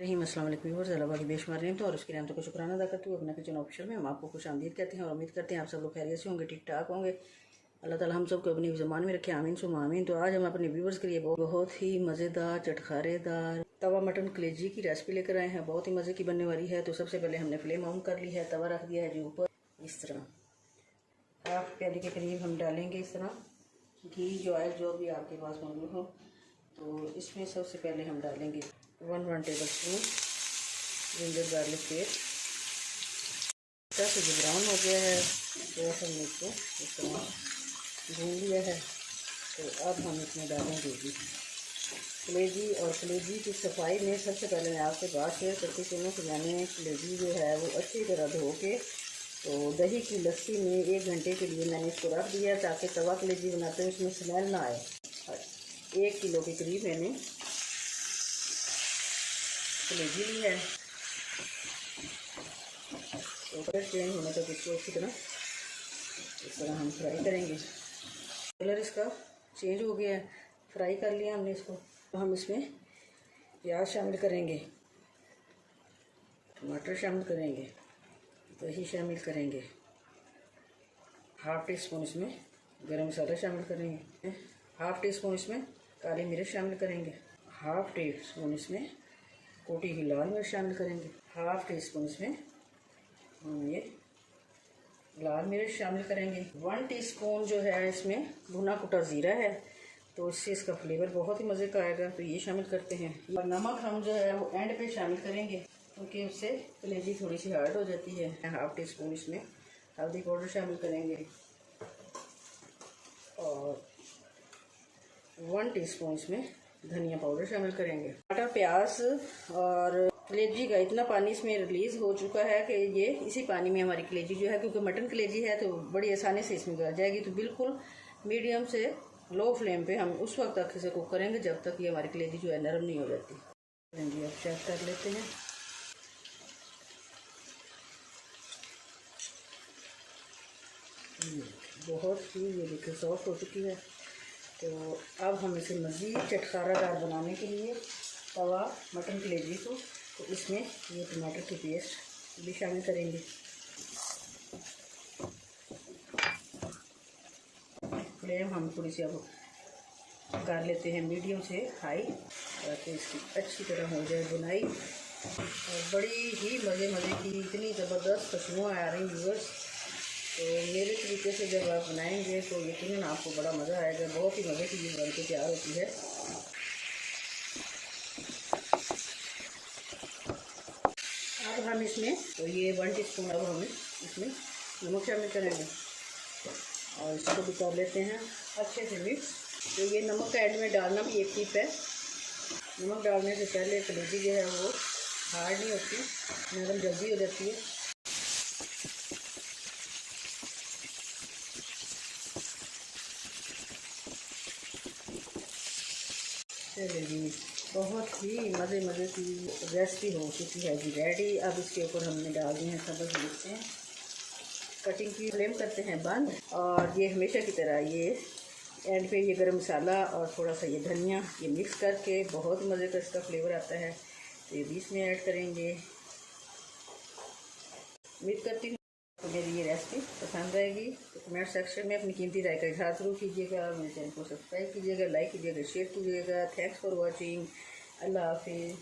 रहीम अस्सलाम वालेकुम व्यूअर्स, अल्लाह की बेशुमार नेमत और उसकी रहमतों को शुक्राना अदा करती हूँ। अपना किचन ऑफिशियल में हम आपको खुश आमदीद कहते हैं और उम्मीद करते हैं आप सब लोग खैरियत से होंगे, ठीक ठाक होंगे। अल्लाह ताला हम सब को अपनी ज़बान में रखे, आमीन सुम आमीन। तो आज हम अपने व्यूअर्स के लिए बहुत ही मज़ेदार चटखारेदार तवा मटन कलेजी की रेसिपी लेकर आए हैं। बहुत ही मज़े की बनने वाली है। तो सबसे पहले हमने फ्लेम ऑन कर ली है, तवा रख दिया है जी ऊपर। इस तरह हाफ प्याली के करीब हम डालेंगे इस तरह घी, जो ऑयल जो भी आपके पास मौजूद हो। तो इसमें सबसे पहले हम डालेंगे 1 table spoon ginger garlic paste. अच्छा से जो ब्राउन हो गया है तो हमने इसको इस तरह भून लिया है। तो अब हम इसमें डालेंगे जी कलेजी। और कलेजी की सफाई में सबसे पहले मैं आपसे बात शेयर करती चलूँ कि मैंने कलेजी जो है वो अच्छी तरह धो के तो दही की लस्सी में 1 घंटे के लिए मैंने इसको रख दिया ताकि तवा कलेजी बनाते हैं उसमें स्मेल ना आए। 1 किलो के करीब मैंने कलेजी ली है। तो कलर चेंज होने तक इसको अच्छी तरह इस तरह हम फ्राई करेंगे। कलर इसका चेंज हो गया है, फ्राई कर लिया हमने इसको। तो हम इसमें प्याज शामिल करेंगे, टमाटर शामिल करेंगे, दही शामिल करेंगे, हाफ टी स्पून इसमें गरम मसाला शामिल करेंगे, हाफ टी स्पून इसमें काली मिर्च शामिल करेंगे, हाफ टी स्पून इसमें कोटी की लाल मिर्च शामिल करेंगे, हाफ टी स्पून इसमें हम ये लाल मिर्च शामिल करेंगे। 1 टीस्पून जो है इसमें भुना कुटा ज़ीरा है, तो इससे इसका फ्लेवर बहुत ही मज़े का आएगा, तो ये शामिल करते हैं। और नमक हम जो है वो एंड पे शामिल करेंगे क्योंकि उससे कलेजी थोड़ी सी हार्ड हो जाती है। हाफ टी स्पून इसमें हल्दी पाउडर शामिल करेंगे और 1 टीस्पून इसमें धनिया पाउडर शामिल करेंगे। टमाटर, प्याज और कलेजी का इतना पानी इसमें रिलीज़ हो चुका है कि ये इसी पानी में हमारी कलेजी जो है, क्योंकि मटन कलेजी है तो बड़ी आसानी से इसमें गल जाएगी। तो बिल्कुल मीडियम से लो फ्लेम पे हम उस वक्त तक इसे कुक करेंगे जब तक ये हमारी कलेजी जो है नरम नहीं हो जाती। जी अब चेक कर लेते हैं। बहुत ही ये देखिए सॉफ्ट हो चुकी है। तो अब हम इसे मज़ीद चटखारादार बनाने के लिए तवा मटन कलेजी को तो इसमें ये टमाटर की पेस्ट भी शामिल करेंगे। फ्लेम हम थोड़ी सी अब कर लेते हैं मीडियम से हाई ताकि इसकी अच्छी तरह हो जाए बुनाई। और बड़ी ही मज़े की इतनी ज़बरदस्त खुशबू आ रही व्यूअर्स। तो मेरे तरीके से जब आप बनाएंगे तो यकीनन आपको बड़ा मज़ा आएगा। बहुत ही मज़े की चीज़ बन के तैयार होती है। अब हम इसमें तो ये 1 टीस्पून अब हम इसमें नमक शामिल करेंगे और इसको भी कर लेते हैं अच्छे से मिक्स। तो ये नमक का एंड में डालना भी एक टिप है। नमक डालने से पहले कलेजी जो है वो हार्ड नहीं होती, नरम जल्दी हो जाती है। चलिए जी बहुत ही मज़े की रेसिपी हो चुकी है जी रेडी। अब इसके ऊपर हमने डाल दी हैं सब्ज़ मिर्चें। कटिंग की फ्लेम करते हैं बंद। और ये हमेशा की तरह ये एंड पे ये गरम मसाला और थोड़ा सा ये धनिया ये मिक्स करके बहुत मज़े का इसका फ्लेवर आता है। तो ये बीच में ऐड करेंगे। उम्मीद करती हूँ तो मेरी ये रेसिपी पसंद आएगी। तो कमेंट सेक्शन में अपनी कीमती राय का इज़हार ज़रूर कीजिएगा। मेरे चैनल को सब्सक्राइब कीजिएगा, लाइक कीजिएगा, शेयर कीजिएगा। Thanks for watching. अल्लाह हाफिज़।